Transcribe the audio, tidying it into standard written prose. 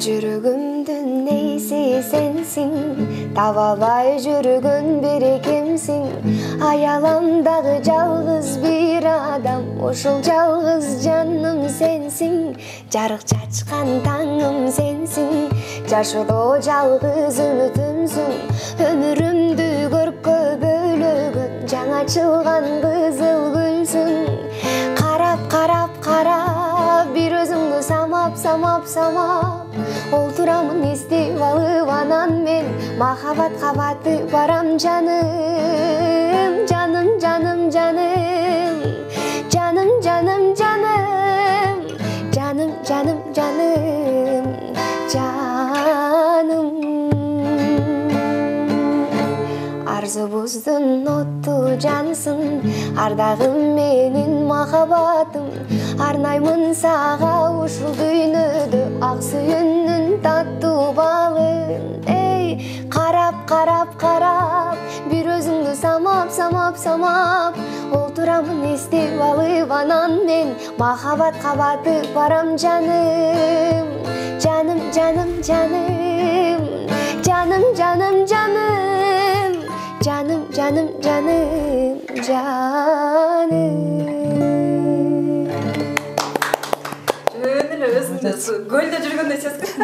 Жүрөгүмдүн нейси сенсиң, таба албай жүргөн бир кимсиң. Аяламдагы жалгыз бир адам, ошол жалгыз жаным сенсиң. Жарык чачкан таңым сенсиң, жашоодо жалгыз үмүтүмсүң. Өмүрүмдү көрккө бөлөгөн, жаңы ачылган кызыл гүлсүң. Карап карап карап, бир өзүңдү самап самап самап, олтурамын эстеп алып анан мен махабатка батып барам жаным. Жаным жаным жаным, жаным жаным жаным, жаным жаным жаным, жаным. Арзубуздун отту жансың, ардагым менин махабатым. Арнаймын сага ушул дүйнөдө ак сүйүүнүн таттуу балын. Эй, карап карап карап, бир өзүңдү самап самап самап, олтурамын эстеп алып анан мен махабатка батып барам жаным. Жаным жаным жаным, жаным жаным жаным, жаным жаным жаным, жаным. Өзүмдү көлдө жүргөндөй сездим.